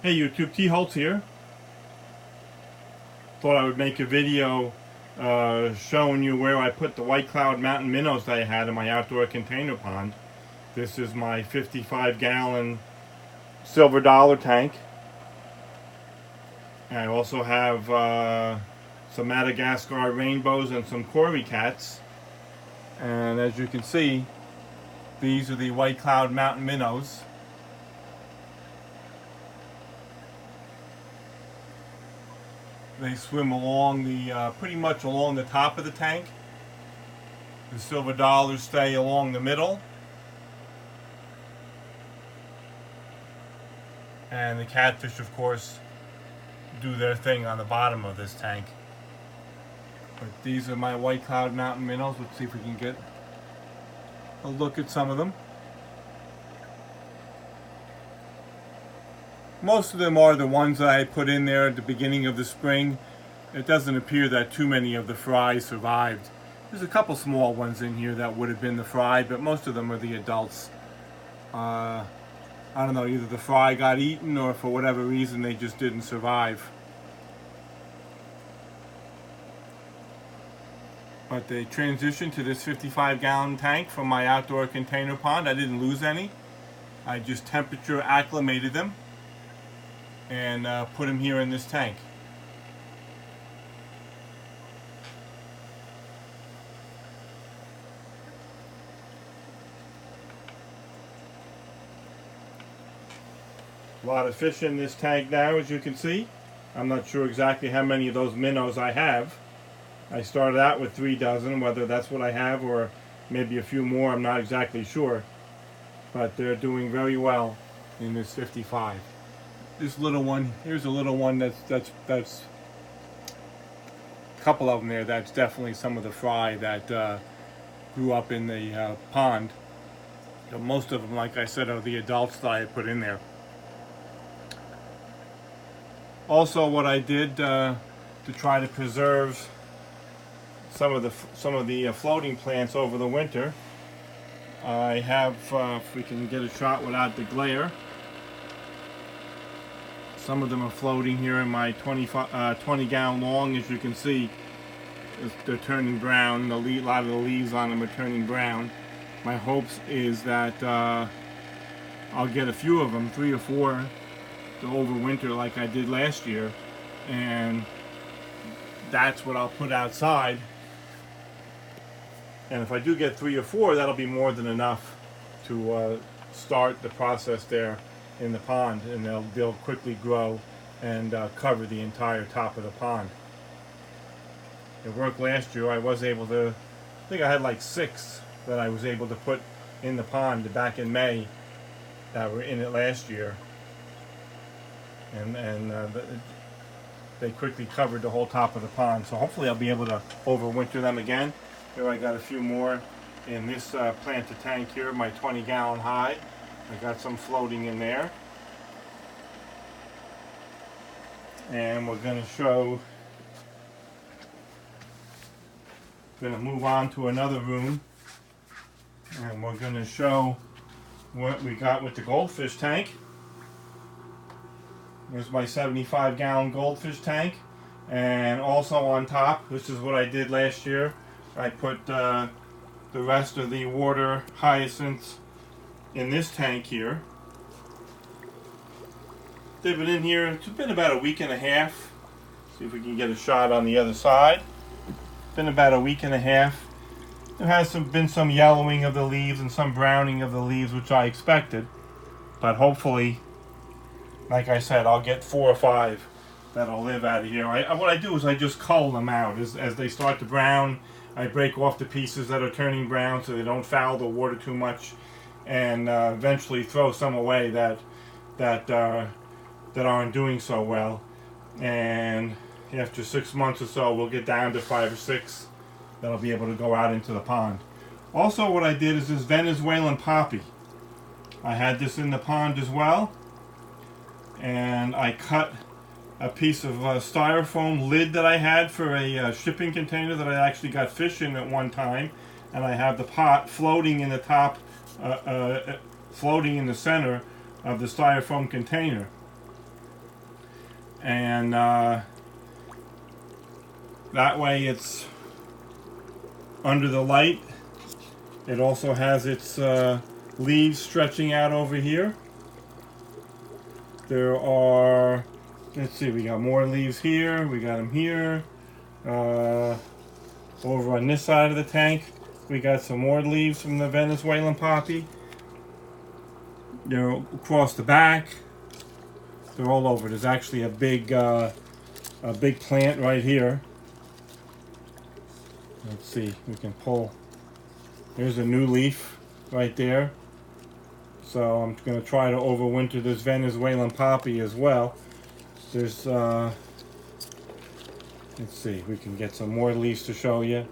Hey YouTube, T. Holtz here. Thought I would make a video showing you where I put the White Cloud Mountain minnows that I had in my outdoor container pond. This is my 55-gallon silver dollar tank. I also have some Madagascar rainbows and some Corey cats. And as you can see, these are the White Cloud Mountain minnows. They swim along the, pretty much along the top of the tank. The silver dollars stay along the middle. And the catfish, of course, do their thing on the bottom of this tank. But these are my White Cloud Mountain minnows. Let's see if we can get a look at some of them. Most of them are the ones that I put in there at the beginning of the spring. It doesn't appear that too many of the fry survived. There's a couple small ones in here that would have been the fry, but most of them are the adults. I don't know, either the fry got eaten or for whatever reason they just didn't survive. But they transitioned to this 55-gallon tank from my outdoor container pond. I didn't lose any. I just temperature acclimated them and put them here in this tank. A lot of fish in this tank now, as you can see. I'm not sure exactly how many of those minnows I have. I started out with 3 dozen, whether that's what I have or maybe a few more, I'm not exactly sure. But they're doing very well in this 55. This little one, here's a little one that's a couple of them there. That's definitely some of the fry that grew up in the pond. So most of them, like I said, are the adults that I put in there. Also, what I did to try to preserve some of the floating plants over the winter, I have, if we can get a shot without the glare. Some of them are floating here in my 20-gallon long. As you can see, they're turning brown. A lot of the leaves on them are turning brown. My hopes is that I'll get a few of them, 3 or 4, to overwinter like I did last year. And that's what I'll put outside. And if I do get 3 or 4, that'll be more than enough to start the process there in the pond, and they'll quickly grow and cover the entire top of the pond. It worked last year. I was able to, I think I had like 6 that I was able to put in the pond back in May that were in it last year, and they quickly covered the whole top of the pond. So hopefully I'll be able to overwinter them again. Here I got a few more in this planted tank here, my 20-gallon high. I got some floating in there. And we're going to move on to another room. And we're going to show what we got with the goldfish tank. Here's my 75-gallon goldfish tank. And also on top, this is what I did last year. I put the rest of the water hyacinths in this tank here. They've been in here, it's been about a week and a half. See if we can get a shot on the other side. It's been about a week and a half. There has been some yellowing of the leaves and some browning of the leaves, which I expected. But hopefully, like I said, I'll get 4 or 5 that'll live out of here. What I do is I just cull them out. As they start to brown, I break off the pieces that are turning brown so they don't foul the water too much, and eventually throw some away that aren't doing so well. And after 6 months or so, we'll get down to 5 or 6 that'll be able to go out into the pond. Also, what I did is this Venezuelan poppy. I had this in the pond as well, and I cut a piece of styrofoam lid that I had for a shipping container that I actually got fish in at one time, and I have the pot floating in the top, floating in the center of the styrofoam container. and that way it's under the light. It also has its leaves stretching out over here. There are, let's see, we got more leaves here, we got them here. Over on this side of the tank, we got some more leaves from the Venezuelan poppy. They're across the back. They're all over. There's actually a big plant right here. Let's see, we can pull. There's a new leaf right there. So I'm going to try to overwinter this Venezuelan poppy as well. There's, let's see, we can get some more leaves to show you.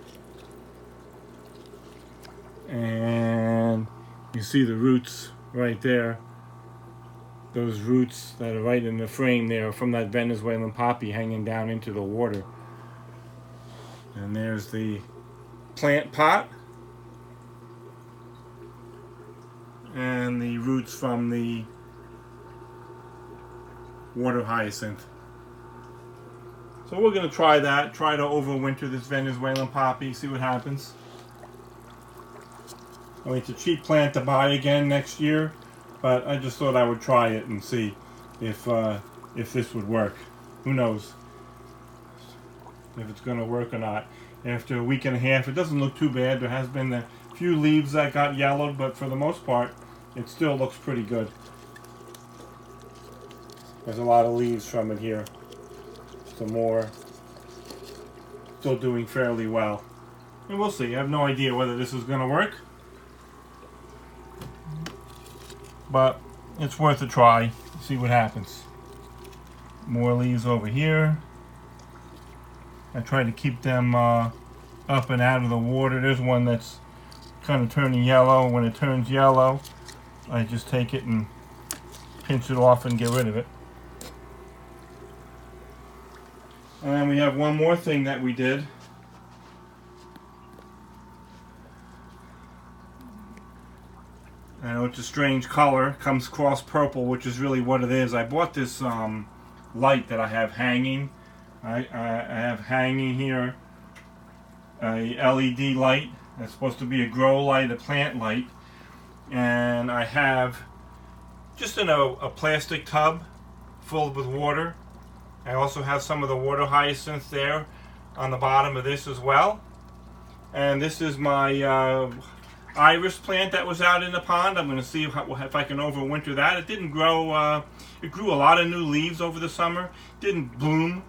And you see the roots right there. Those roots that are right in the frame there from that Venezuelan poppy hanging down into the water. And there's the plant pot. And the roots from the water hyacinth. So we're going to try that. Try to overwinter this Venezuelan poppy. See what happens. I mean, it's a cheap plant to buy again next year. But I just thought I would try it and see if this would work. Who knows if it's going to work or not. After a week and a half, it doesn't look too bad. There has been a few leaves that got yellowed, but for the most part, it still looks pretty good. There's a lot of leaves from it here. Some more. Still doing fairly well. And we'll see. I have no idea whether this is going to work. But it's worth a try. See what happens. More leaves over here. I try to keep them up and out of the water. There's one that's kind of turning yellow. When it turns yellow, I just take it and pinch it off and get rid of it. And then we have one more thing that we did. I know it's a strange color, comes across purple, which is really what it is. I bought this light that I have hanging. I have hanging here a LED light that's supposed to be a grow light, a plant light. And I have just in a plastic tub filled with water. I also have some of the water hyacinth there on the bottom of this as well. And this is my iris plant that was out in the pond. I'm going to see if I can overwinter that. It didn't grow, it grew a lot of new leaves over the summer. Didn't bloom,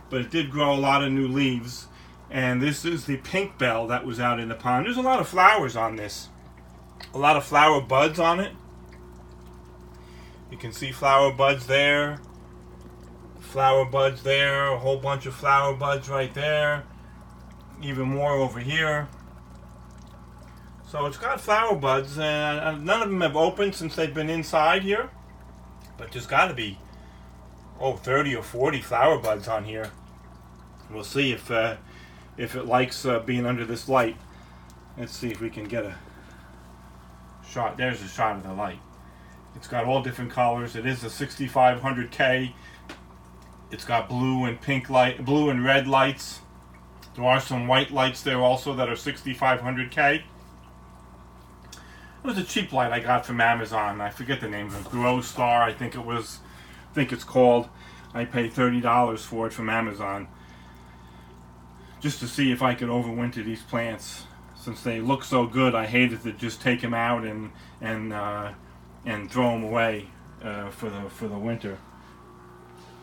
but it did grow a lot of new leaves. And this is the pink bell that was out in the pond. There's a lot of flowers on this. A lot of flower buds on it. You can see flower buds there. Flower buds there. A whole bunch of flower buds right there. Even more over here. So it's got flower buds, and none of them have opened since they've been inside here. But there's got to be, 30 or 40 flower buds on here. We'll see if it likes being under this light. Let's see if we can get a shot. There's a shot of the light. It's got all different colors. It is a 6500K. It's got blue and pink light, blue and red lights. There are some white lights there also that are 6500K. It was a cheap light I got from Amazon. I forget the name of it. Grow Star, I think it's called. I paid $30 for it from Amazon. Just to see if I could overwinter these plants. Since they look so good, I hated to just take them out and throw them away for the winter.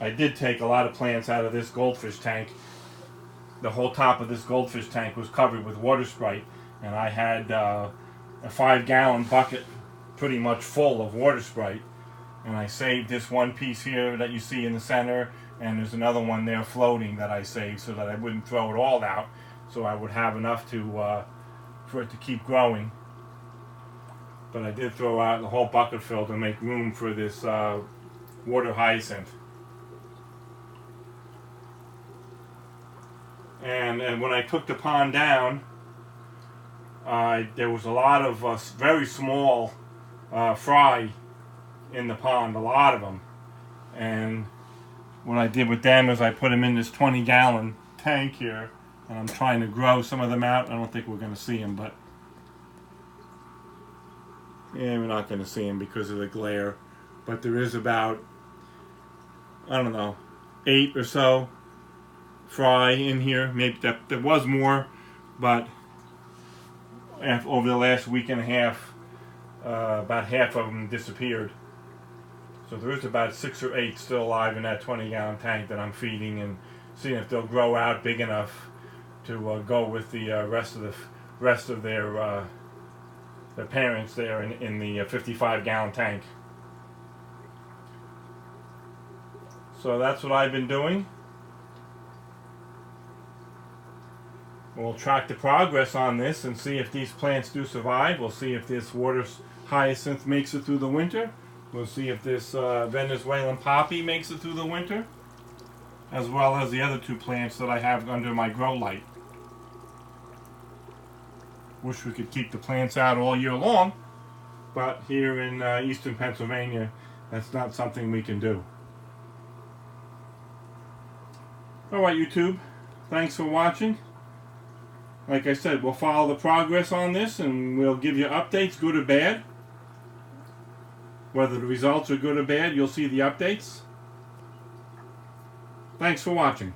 I did take a lot of plants out of this goldfish tank. The whole top of this goldfish tank was covered with water Sprite, and I had a 5-gallon bucket pretty much full of water Sprite. And I saved this one piece here that you see in the center, and there's another one there floating that I saved so that I wouldn't throw it all out, so I would have enough to for it to keep growing. But I did throw out the whole bucket full to make room for this water hyacinth. And when I took the pond down, there was a lot of very small fry in the pond, a lot of them. And what I did with them is I put them in this 20-gallon tank here, and I'm trying to grow some of them out. I don't think we're going to see them, but yeah, we're not going to see them because of the glare. But there is about, I don't know, 8 or so fry in here. Maybe there was more, but over the last week and a half, about half of them disappeared. So there is about 6 or 8 still alive in that 20-gallon tank that I'm feeding and seeing if they'll grow out big enough to go with the rest of their parents there in the 55-gallon tank. So that's what I've been doing. We'll track the progress on this and see if these plants do survive. We'll see if this water hyacinth makes it through the winter. We'll see if this Venezuelan poppy makes it through the winter, as well as the other 2 plants that I have under my grow light. Wish we could keep the plants out all year long, but here in eastern Pennsylvania, that's not something we can do. Alright, YouTube, thanks for watching. Like I said, we'll follow the progress on this and we'll give you updates, good or bad. Whether the results are good or bad, you'll see the updates. Thanks for watching.